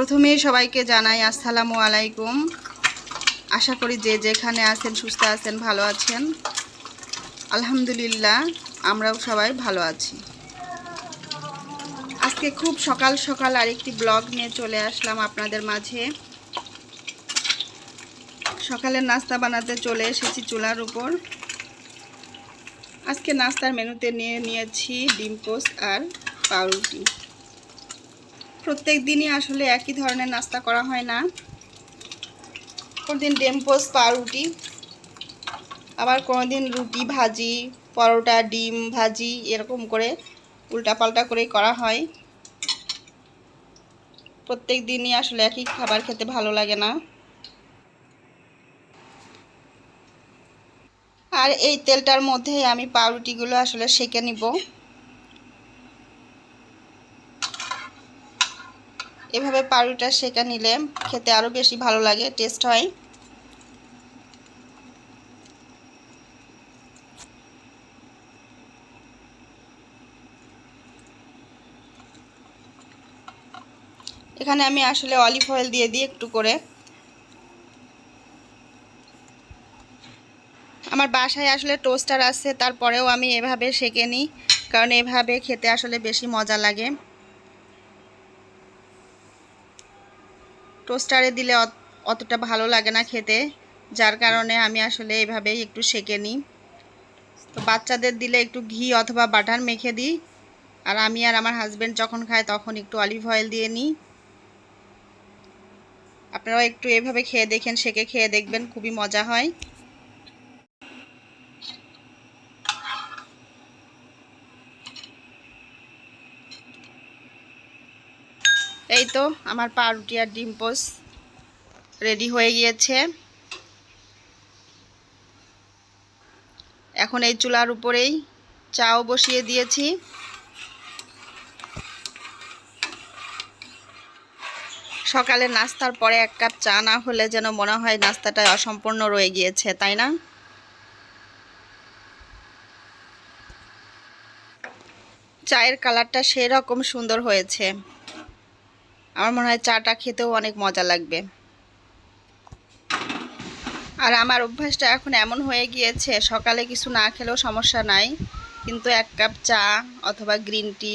প্রথমেই সবাইকে জানাই আসসালামু আলাইকুম। আশা করি যে যেখানে আছেন সুস্থ আছেন, ভালো আছেন। আলহামদুলিল্লাহ, আমরাও সবাই ভালো আছি। আজকে খুব সকাল সকাল আরেকটি ব্লগ নিয়ে চলে আসলাম আপনাদের মাঝে। সকালের নাস্তা বানাতে চলে এসেছি চুলার উপর। আজকে নাস্তার মেনুতে নিয়েছি ডিম পোস্ট আর পাউরুটি। প্রত্যেক দিনই আসলে একই ধরনের নাস্তা করা হয় না। কোনোদিন ডিম পোস্ট পাউরুটি, আবার কোনোদিন রুটি ভাজি, পরোটা ডিম ভাজি, এরকম করে উল্টাপাল্টা করেই করা হয়। প্রত্যেক দিনই আসলে একই খাবার খেতে ভালো লাগে না। আর এই তেলটার মধ্যেই আমি পাউরুটিগুলো আসলে সেঁকে নিব। এভাবে পাউরুটিটা সেঁকে নিলে খেতে আরও বেশি ভালো লাগে, টেস্ট হয়। এখানে আমি আসলে অলিভ অয়েল দিয়ে দিই একটু করে। আমার বাসায় আসলে টোস্টার আছে, তারপরেও আমি এভাবে সেঁকে নিই, কারণ এভাবে খেতে আসলে বেশি মজা লাগে। টোস্টারে দিলে অতটা ভালো লাগে না খেতে, যার কারণে আমি আসলে এভাবেই একটু সেঁকে নিই। তো বাচ্চাদের দিলে একটু ঘি অথবা বাটার মেখে দিই, আর আমি আর আমার হাজব্যান্ড যখন খাই তখন একটু অলিভ অয়েল দিয়ে নিই। আপনারাও একটু এভাবে খেয়ে দেখেন, সেঁকে খেয়ে দেখবেন, খুবই মজা হয়। এই তো আমার পাউরুটি আর ডিম পোস্ট রেডি হয়ে গিয়েছে। এখন এই চুলার উপরেই চাও বসিয়ে দিয়েছি। সকালে নাস্তার পরে এক কাপ চা না হলে যেন মনে হয় নাস্তাটা অসম্পূর্ণ রয়ে গিয়েছে, তাই না? চায়ের কালারটা সেরকম সুন্দর হয়েছে। আমার মনে হয় চাটা খেতেও অনেক মজা লাগবে। আর আমার অভ্যাসটা এখন এমন হয়ে গিয়েছে, সকালে কিছু না খেলেও সমস্যা নাই, কিন্তু এক কাপ চা অথবা গ্রিন টি,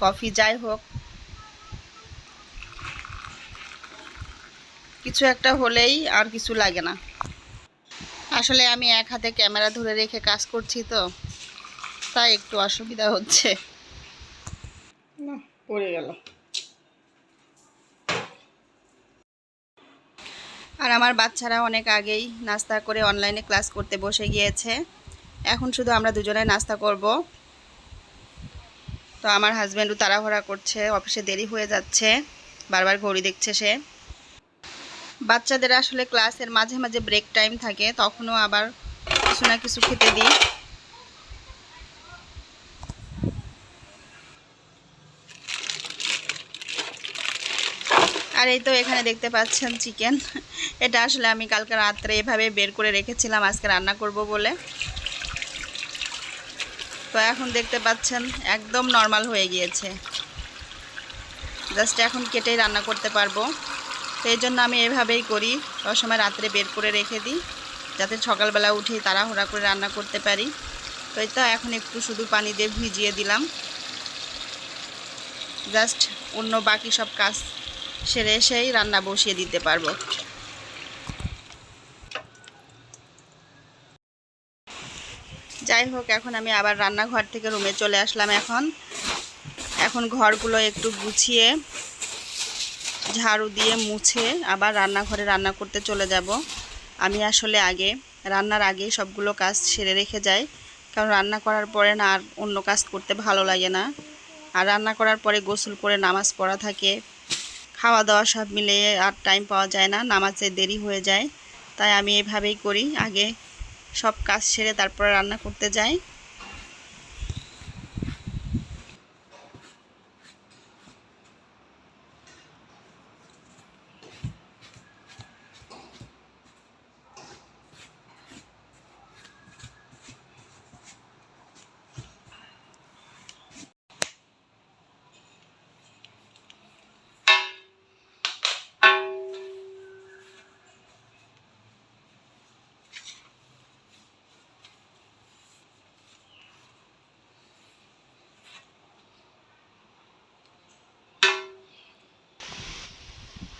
কফি, যাই হোক, কিছু একটা হলেই আর কিছু লাগে না। আসলে আমি এক হাতে ক্যামেরা ধরে রেখে কাজ করছি, তো তাই একটু অসুবিধা হচ্ছে। না, পড়ে গেল। আর আমার বাচ্চারা অনেক আগেই নাস্তা করে অনলাইনে ক্লাস করতে বসে গিয়েছে। এখন শুধু আমরা দুজনে নাস্তা করব। তো আমার হাজব্যান্ডও তাড়াহুড়া করছে, অফিসে দেরি হয়ে যাচ্ছে, বারবার ঘড়ি দেখছে সে। বাচ্চাদের আসলে ক্লাসের মাঝে মাঝে ব্রেক টাইম থাকে, তখনও আবার কিছু না কিছু খেতে দিই। আর এই তো এখানে দেখতে পাচ্ছেন চিকেন। এটা আসলে আমি কালকে রাত্রে এভাবে বের করে রেখেছিলাম আজকে রান্না করব বলে। তো এখন দেখতে পাচ্ছেন একদম নর্মাল হয়ে গিয়েছে, জাস্ট এখন কেটেই রান্না করতে পারবো। তো এই জন্য আমি এভাবেই করি, সবসময় রাত্রে বের করে রেখে দিই, যাতে সকালবেলা উঠেই তাড়াহুড়া করে রান্না করতে পারি। তো এই তো এখন একটু শুধু পানি দিয়ে ভিজিয়ে দিলাম, জাস্ট অন্য বাকি সব কাজ সেরে এসেই রান্না বসিয়ে দিতে পারবো। যাই হোক, এখন আমি আবার রান্নাঘর থেকে রুমে চলে আসলাম। এখন ঘরগুলো একটু গুছিয়ে ঝাড়ু দিয়ে মুছে আবার রান্নাঘরে রান্না করতে চলে যাব। আমি আসলে রান্নার আগে সবগুলো কাজ সেরে রেখে যাই, কারণ রান্না করার পরে না আর অন্য কাজ করতে ভালো লাগে না। আর রান্না করার পরে গোসল করে নামাজ পড়া থাকে, খাওয়া দাওয়া সব মিলিয়ে আর টাইম পাওয়া যায় না, নামাজে দেরি হয়ে যায়। তাই আমি এভাবেই করি, আগে সব কাজ সেরে তারপরে রান্না করতে যাই।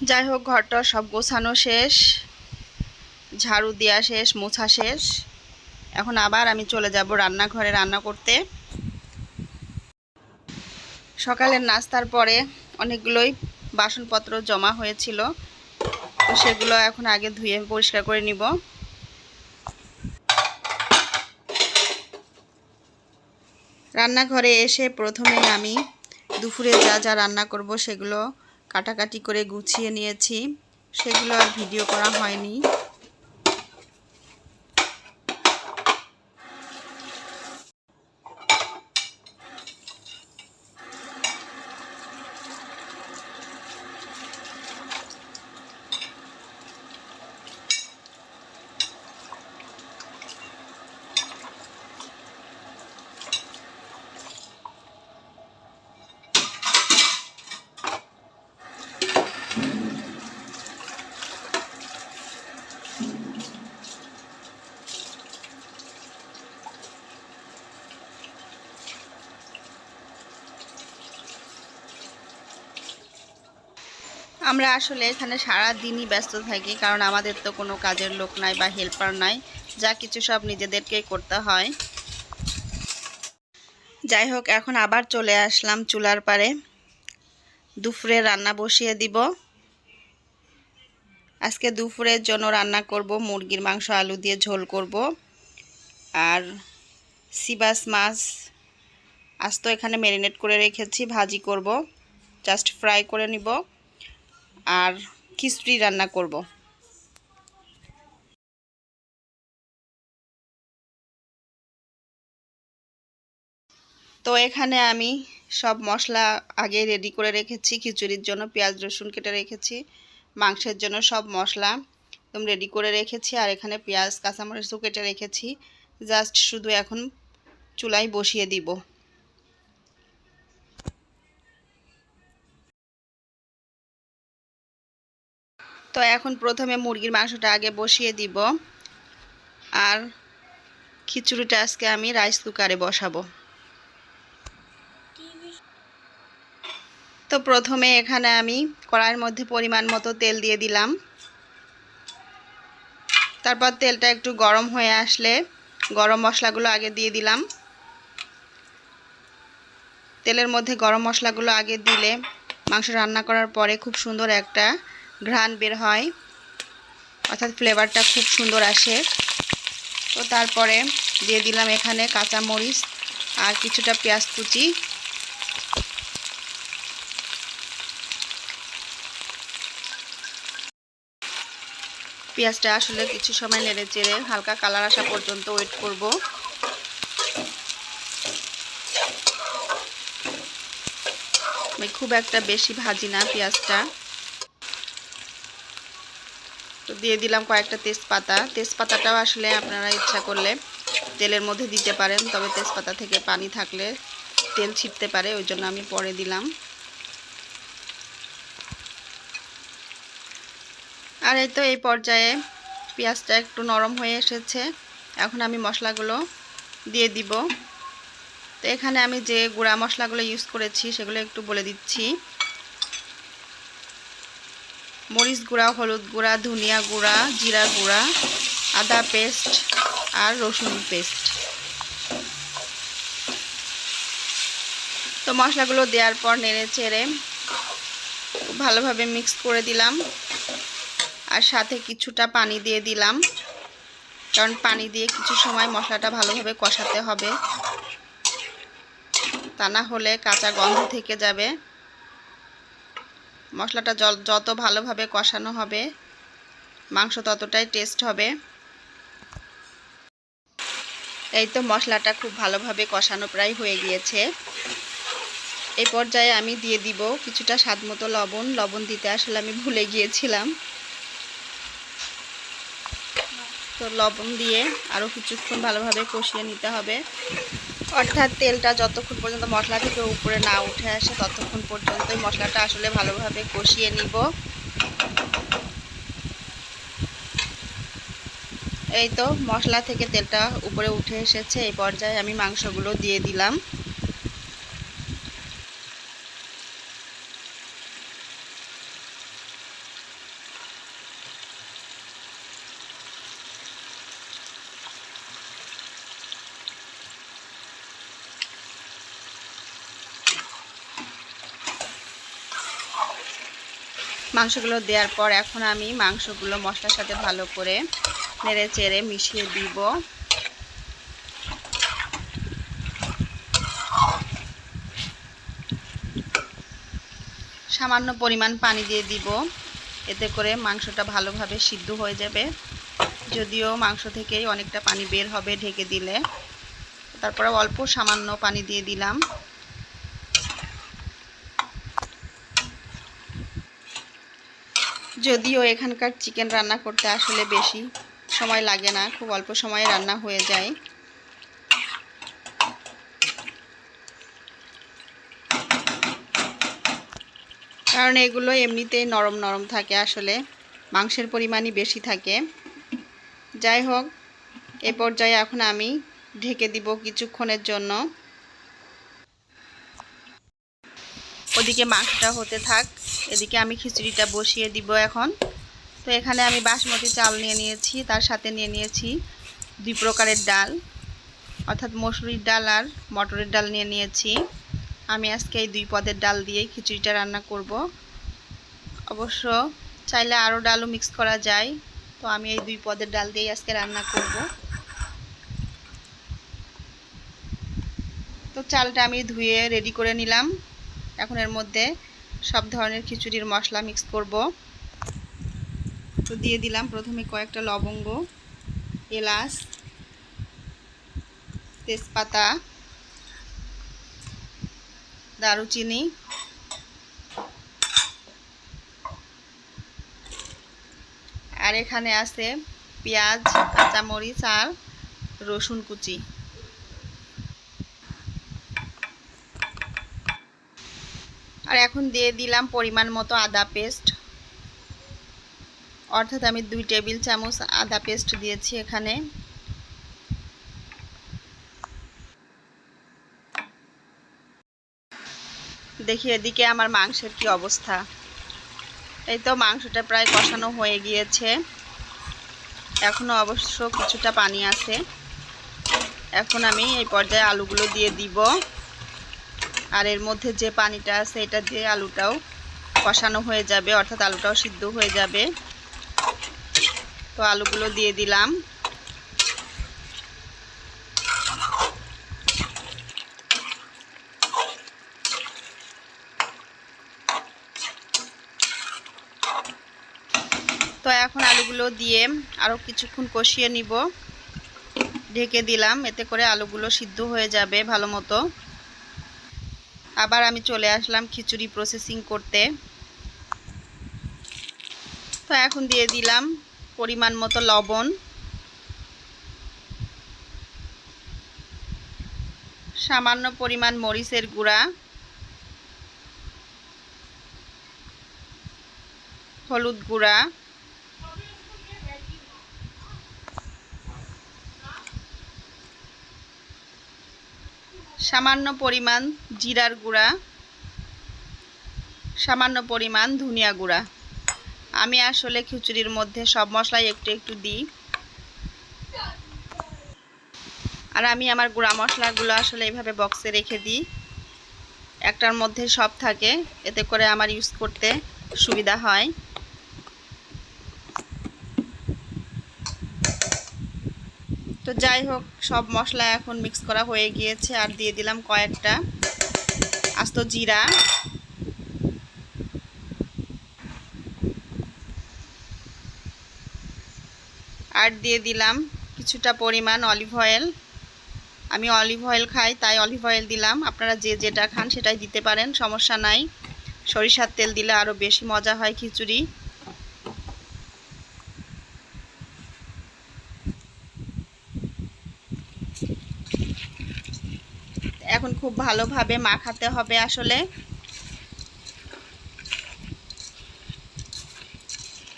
যাই হোক, ঘরটা সব গোছানো শেষ, ঝাড়ু দেওয়া শেষ, মোছা শেষ। এখন আবার আমি চলে যাব রান্নাঘরে রান্না করতে। সকালের নাস্তার পরে অনেকগুলোই বাসনপত্র জমা হয়েছিল, তো সেগুলো এখন আগে ধুয়ে পরিষ্কার করে নিব। রান্নাঘরে এসে প্রথমে আমি দুপুরে যা যা রান্না করব সেগুলো কাটাকাটি করে গুছিয়ে নিয়েছি, সেগুলো আর ভিডিও করা হয়নি। আমরা আসলে এখানে সারা দিনই ব্যস্ত থাকি, কারণ আমাদের তো কোনো কাজের লোক নাই বা হেল্পার নাই, যা কিছু সব নিজেদেরকেই করতে হয়। যাই হোক, এখন আবার চলে আসলাম চুলার পাড়ে, দুপুরে রান্না বসিয়ে দিব। আজকে দুপুরের জন্য রান্না করব মুরগির মাংস, আলু দিয়ে ঝোল করব, আর সিবাস মাছ আজ তো এখানে ম্যারিনেট করে রেখেছি, ভাজি করব, জাস্ট ফ্রাই করে নিব, আর খিচুড়ি রান্না করব। তো এখানে আমি সব মশলা আগে রেডি করে রেখেছি। খিচুড়ির জন্য পেঁয়াজ রসুন কেটে রেখেছি, মাংসের জন্য সব মশলা একদম রেডি করে রেখেছি, আর এখানে পেঁয়াজ কাঁচামরিচও কেটে রেখেছি। জাস্ট শুধু এখন চুলায় বসিয়ে দিব। তো এখন প্রথমে মুরগির মাংসটা আগে বসিয়ে দিব, আর খিচুড়িটা আজকে আমি রাইস কুকারে বসাবো। তো প্রথমে এখানে আমি কড়াইয়ের মধ্যে পরিমাণ মতো তেল দিয়ে দিলাম। তারপর তেলটা একটু গরম হয়ে আসলে গরম মশলাগুলো আগে দিয়ে দিলাম। তেলের মধ্যে গরম মশলাগুলো আগে দিলে মাংস রান্না করার পরে খুব সুন্দর একটা ঘ্রাণ বের হয়, অর্থাৎ ফ্লেভারটা খুব সুন্দর আসে। তো তারপরে দিয়ে দিলাম এখানে কাঁচা মরিচ আর কিছুটা পেঁয়াজ কুচি। পেঁয়াজটা আসলে কিছু সময় নেড়ে চেড়ে হালকা কালার আসা পর্যন্ত ওয়েট করব। আমি খুব একটা বেশি ভাজি না পেঁয়াজটা। তো দিয়ে দিলাম কয়েকটা তেজপাতা। তেজপাতাটাও আসলে আপনারা ইচ্ছা করলে তেলের মধ্যে দিতে পারেন, তবে তেজপাতা থেকে পানি থাকলে তেল ছিটতে পারে, ওই জন্য আমি পরে দিলাম। আর এই তো এই পর্যায়ে পেঁয়াজটা একটু নরম হয়ে এসেছে, এখন আমি মশলাগুলো দিয়ে দিব। তো এখানে আমি যে গুঁড়া মশলাগুলো ইউজ করেছি সেগুলো একটু বলে দিচ্ছি। মরিচ গুঁড়া, হলুদ গুঁড়া, ধনিয়া গুঁড়া, জিরা গুঁড়া, আদা পেস্ট আর রসুন পেস্ট। তো মশলাগুলো দেওয়ার পর নেড়ে চেড়ে খুব ভালোভাবে মিক্স করে দিলাম, আর সাথে কিছুটা পানি দিয়ে দিলাম, কারণ পানি দিয়ে কিছু সময় মশলাটা ভালোভাবে কষাতে হবে, তা না হলে কাঁচা গন্ধ থেকে যাবে। মশলাটা যত ভালোভাবে কষানো হবে মাংস ততটাই টেস্ট হবে। এই তো মশলাটা খুব ভালোভাবে কষানো প্রায় হয়ে গিয়েছে। এই পর্যায়ে আমি দিয়ে দিব কিছুটা স্বাদমতো লবণ। লবণ দিতে আসলে আমি ভুলে গিয়েছিলাম, তো লবণ দিয়ে আরও কিছুক্ষণ ভালোভাবে কষিয়ে নিতে হবে, অর্থাৎ তেলটা যতক্ষণ পর্যন্ত মশলা থেকে উপরে না উঠে আসে ততক্ষণ পর্যন্তই মশলাটা আসলে ভালোভাবে কষিয়ে নিব। এই তো মশলা থেকে তেলটা উপরে উঠে এসেছে। এই পর্যায়ে আমি মাংসগুলো দিয়ে দিলাম। মাংসগুলো দেওয়ার পর এখন আমি মাংসগুলো মশলার সাথে ভালো করে নেড়ে চেড়ে মিশিয়ে দিব। সামান্য পরিমাণ পানি দিয়ে দিব, এতে করে মাংসটা ভালোভাবে সিদ্ধ হয়ে যাবে। যদিও মাংস থেকেই অনেকটা পানি বের হবে ঢেকে দিলে, তারপরে অল্প সামান্য পানি দিয়ে দিলাম। যদিও এখানকার চিকেন রান্না করতে আসলে বেশি সময় লাগে না, খুব অল্প সময়ে রান্না হয়ে যায়। কারণ এগুলো এমনিতেই নরম নরম থাকে, আসলে মাংসের পরিমাণই বেশি থাকে। যাই হোক, এ পর্যায়ে এখন আমি ঢেকে দিব কিছুক্ষণের জন্য। ওদিকে মাংসটা হতে থাক, এদিকে আমি খিচুড়িটা বসিয়ে দিব এখন। তো এখানে আমি বাসমতি চাল নিয়ে নিয়েছি, তার সাথে নিয়ে নিয়েছি 2 প্রকারের ডাল, অর্থাৎ মসুরির ডাল আর মটরের ডাল নিয়ে নিয়েছি। আমি আজকে এই 2 পদের ডাল দিয়েই খিচুড়িটা রান্না করব। অবশ্য চাইলে আরও ডালও মিক্স করা যায়, তো আমি এই 2 পদের ডাল দিয়েই আজকে রান্না করব। তো চালটা আমি ধুয়ে রেডি করে নিলাম। এখন এর মধ্যে সব ধরনের খিচুড়ির মশলা মিক্স করব। তো দিয়ে দিলাম প্রথমে কয়েকটা লবঙ্গ, এলাচ, তেজপাতা, দারুচিনি, আর এখানে আছে পেঁয়াজ, কাঁচামরিচ আর রসুন কুচি। আর এখন দিয়ে দিলাম পরিমাণ মতো আদা পেস্ট, অর্থাৎ আমি 2 টেবিল চামচ আদা পেস্ট দিয়েছি এখানে। দেখি এদিকে আমার মাংসের কি অবস্থা। এই তো মাংসটা প্রায় কষানো হয়ে গিয়েছে, এখনও অবশ্য কিছুটা পানি আছে। এখন আমি এই পর্যায়ে আলুগুলো দিয়ে দিব, আর এর মধ্যে যে পানিটা আছে এটা দিয়ে আলুটাও কষানো হয়ে যাবে, অর্থাৎ আলুটাও সিদ্ধ হয়ে যাবে। তো আলুগুলো দিয়ে দিলাম। তো এখন আলুগুলো দিয়ে আরও কিছুক্ষণ কষিয়ে নিব, ঢেকে দিলাম, এতে করে আলুগুলো সিদ্ধ হয়ে যাবে ভালো মতো। আবার আমি চলে আসলাম খিচুড়ি প্রসেসিং করতে। তো এখন দিয়ে দিলাম পরিমাণ মতো লবণ, সামান্য পরিমাণ মরিচের গুঁড়া, হলুদ গুঁড়া, সামান্য পরিমাণ জিরার গুঁড়া, সামান্য পরিমাণ ধনিয়া গুঁড়া। আমি আসলে খিচুড়ির মধ্যে সব মশলাই একটু একটু দিই, আর আমি আমার গুঁড়া মশলাগুলো আসলে এইভাবে বক্সে রেখে দিই, একটার মধ্যে সব থাকে, এতে করে আমার ইউজ করতে সুবিধা হয়। তো যাই হোক, সব মশলা এখন মিক্স করা হয়ে গিয়েছে, আর দিয়ে দিলাম কয়েকটা আস্ত জিরা, আর দিয়ে দিলাম কিছুটা পরিমাণ অলিভ অয়েল। আমি অলিভ অয়েল খাই তাই অলিভ অয়েল দিলাম, আপনারা যে যেটা খান সেটাই দিতে পারেন, সমস্যা নাই। সরিষার তেল দিলে আরও বেশি মজা হয় খিচুড়ি। এখন খুব ভালোভাবে মাখাতে হবে, আসলে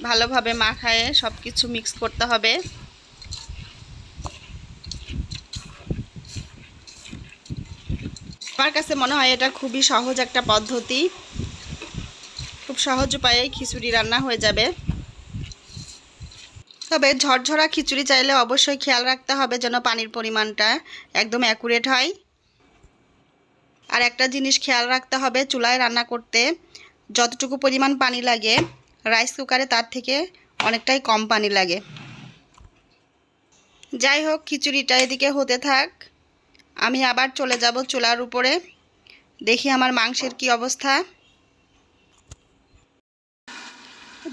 ভালোভাবে মাখায়ে সব কিছু মিক্স করতে হবে। আমার কাছে মনে হয় এটা খুবই সহজ একটা পদ্ধতি, খুব সহজ উপায়ে খিচুড়ি রান্না হয়ে যাবে। তবে ঝরঝরা খিচুড়ি চাইলে অবশ্যই খেয়াল রাখতে হবে যেন পানির পরিমাণটা একদম অ্যাকুরেট হয়। আর একটা জিনিস খেয়াল রাখতে হবে, চুলায় রান্না করতে যতটুকু পরিমাণ পানি লাগে রাইস কুকারে তার থেকে অনেকটাই কম পানি লাগে। যাই হোক, খিচুড়িটা এদিকে হতে থাক, আমি আবার চলে যাব চুলার উপরে, দেখি আমার মাংসের কি অবস্থা।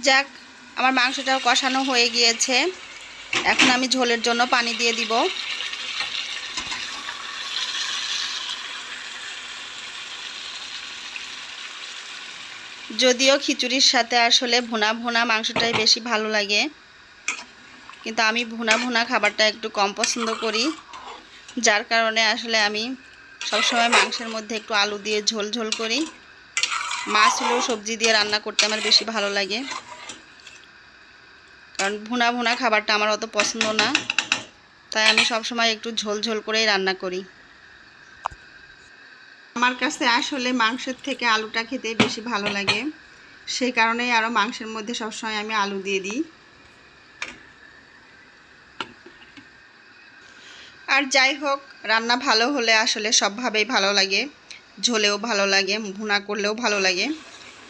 যাক, আমার মাংসটাও কষানো হয়ে গিয়েছে। এখন আমি ঝোলের জন্য পানি দিয়ে দিব। যদিও খিচুড়ির সাথে আসলে ভুনা ভুনা মাংসটাই বেশি ভালো লাগে, কিন্তু আমি ভুনা ভুনা খাবারটা একটু কম পছন্দ করি, যার কারণে আসলে আমি সবসময় মাংসের মধ্যে একটু আলু দিয়ে ঝোল ঝোল করি। মাছ হলেও সবজি দিয়ে রান্না করতে আমার বেশি ভালো লাগে, কারণ ভুনা ভুনা খাবারটা আমার অত পছন্দ না, তাই আমি সবসময় একটু ঝোল ঝোল করেই রান্না করি। আমার কাছে আসলে মাংসের থেকে আলুটা খেতে বেশি ভালো লাগে, সেই কারণেই আরও মাংসের মধ্যে সবসময় আমি আলু দিয়ে দিই। আর যাই হোক, রান্না ভালো হলে আসলে সবভাবেই ভালো লাগে, ঝোলেও ভালো লাগে, ভুনা করলেও ভালো লাগে।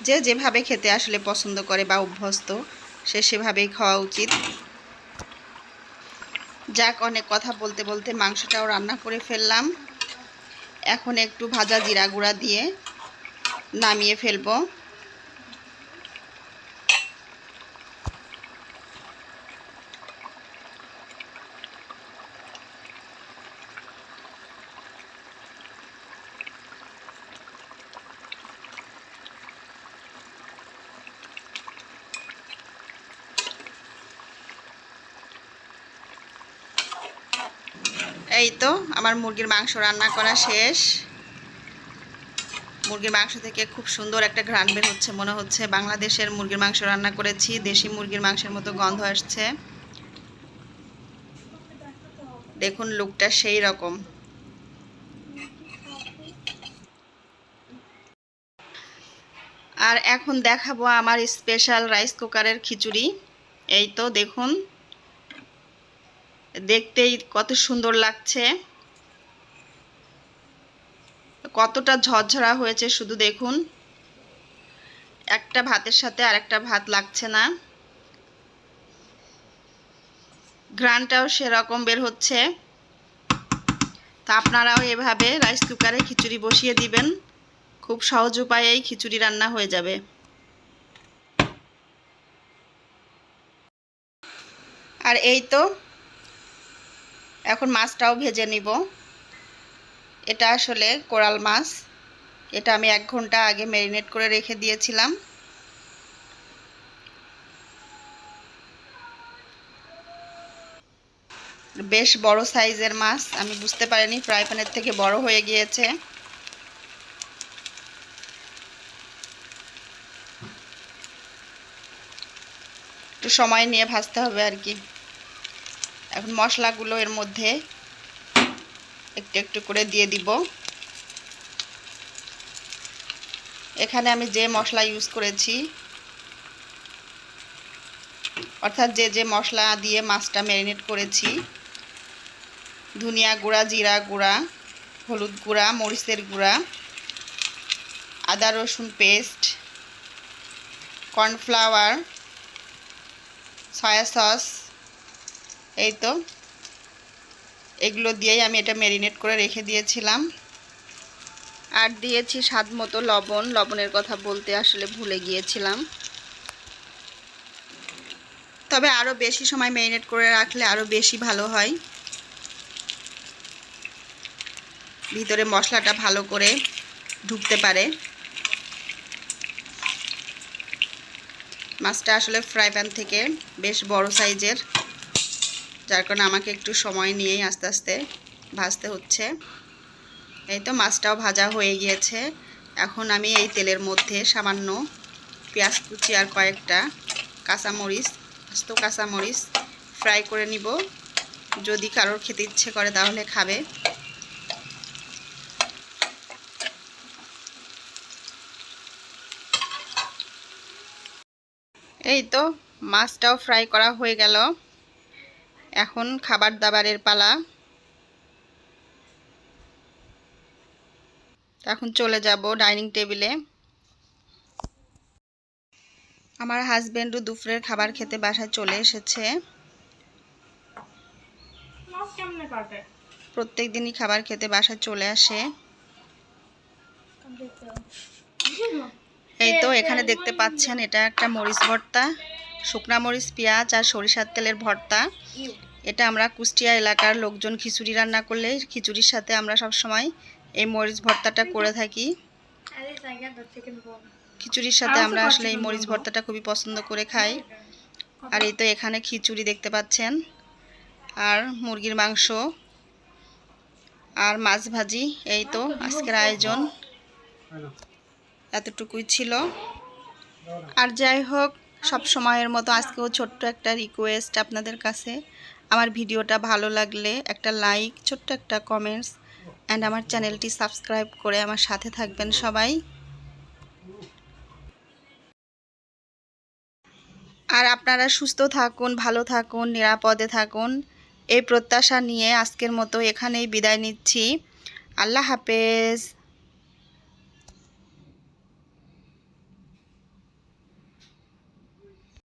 যে যেভাবে খেতে আসলে পছন্দ করে বা অভ্যস্ত, সে সেভাবেই খাওয়া উচিত। যাক, অনেক কথা বলতে বলতে মাংসটাও রান্না করে ফেললাম। এখন একটু ভাজা জিরা গুঁড়া দিয়ে নামিয়ে ফেলবো। এই তো আমার মুরগির মাংস রান্না করা শেষ। মুরগির মাংস থেকে খুব সুন্দর একটা ঘ্রাণ বের হচ্ছে, মনে হচ্ছে বাংলাদেশের মুরগির মাংস রান্না করেছি, দেশি মুরগির মাংসের মতো গন্ধ আসছে। দেখুন লুকটা সেই রকম। আর এখন দেখাবো আমার স্পেশাল রাইস কুকারের খিচুড়ি। এই তো দেখুন, দেখতেই কত সুন্দর লাগছে, কতটা ঝরঝরা হয়েছে শুধু দেখুন। একটা ভাতের সাথে আরেকটা ভাত লাগছে না, ঘ্রাণটাও সেরকম বের হচ্ছে। তা আপনারাও এভাবে রাইস কুকারে খিচুড়ি বসিয়ে দিবেন, খুব সহজ উপায়েই খিচুড়ি রান্না হয়ে যাবে। আর এই তো এখন মাছটাও ভেজে নিব। এটা আসলে কোরাল মাছ, এটা আমি 1 ঘন্টা আগে ম্যারিনেট করে রেখে দিয়েছিলাম। বেশ বড় সাইজের মাছ, আমি বুঝতে পারিনি ফ্রাই প্যানের থেকে বড় হয়ে গিয়েছে। একটু সময় নিয়ে ভাজতে হবে আর কি। এখন মশলাগুলো এর মধ্যে একটু একটু করে দিয়ে দিব। এখানে আমি যে মশলা ইউজ করেছি, অর্থাৎ যে যে মশলা দিয়ে মাছটা ম্যারিনেট করেছি, ধনিয়া গুঁড়া, জিরা গুঁড়া, হলুদ গুঁড়া, মরিচের গুঁড়া, আদা রসুন পেস্ট, কর্নফ্লাওয়ার, সয়া সস, এই তো এগুলো দিয়েই আমি এটা ম্যারিনেট করে রেখে দিয়েছিলাম। আর দিয়েছি স্বাদ মতো লবণ, লবণের কথা বলতে আসলে ভুলে গিয়েছিলাম। তবে আরও বেশি সময় ম্যারিনেট করে রাখলে আরও বেশি ভালো হয়, ভিতরে মশলাটা ভালো করে ঢুকতে পারে। মাছটা আসলে ফ্রাই প্যান থেকে বেশ বড় সাইজের, যার কারণে আমাকে একটু সময় নিয়েই আস্তে আস্তে ভাজতে হচ্ছে। এই তো মাছটাও ভাজা হয়ে গিয়েছে। এখন আমি এই তেলের মধ্যে সামান্য পেঁয়াজ কুচি আর কয়েকটা কাঁচামরিচ, আস্ত কাঁচামরিচ ফ্রাই করে নিব। যদি কারোর খেতে ইচ্ছে করে তাহলে খাবে। এই তো মাছটাও ফ্রাই করা হয়ে গেল। এখন খাবার দাবারের পালা। এখন চলে যাব ডাইনিং টেবিলে। আমার হাজবেন্ডও দুপুরের খাবার খেতে বাসায় চলে এসেছে। প্রত্যেক দিনই খাবার খেতে বাসায় চলে আসে। এই তো এখানে দেখতে পাচ্ছেন, এটা একটা মরিচ ভর্তা, শুকনা মরিচ, পেঁয়াজ আর সরিষার তেলের ভর্তা। এটা আমরা কুষ্টিয়া এলাকার লোকজন খিচুড়ি রান্না করলে খিচুড়ির সাথে আমরা সব সময় এই মরিচ ভর্তাটা করে থাকি। খিচুড়ির সাথে আমরা আসলে এই মরিচ ভর্তাটা খুবই পছন্দ করে খাই। আর এই তো এখানে খিচুড়ি দেখতে পাচ্ছেন, আর মুরগির মাংস আর মাছ ভাজি। এই তো আজকের আয়োজন এতটুকুই ছিল। আর যাই হোক, সব সময়ের মতো আজকেও ছোট্ট একটা রিকোয়েস্ট আপনাদের কাছে, আমার ভিডিওটা ভালো লাগলে একটা লাইক, ছোট্ট একটা কমেন্টস অ্যান্ড আমার চ্যানেলটি সাবস্ক্রাইব করে আমার সাথে থাকবেন সবাই। আর আপনারা সুস্থ থাকুন, ভালো থাকুন, নিরাপদে থাকুন, এই প্রত্যাশা নিয়ে আজকের মতো এখানেই বিদায় নিচ্ছি। আল্লাহ হাফেজ।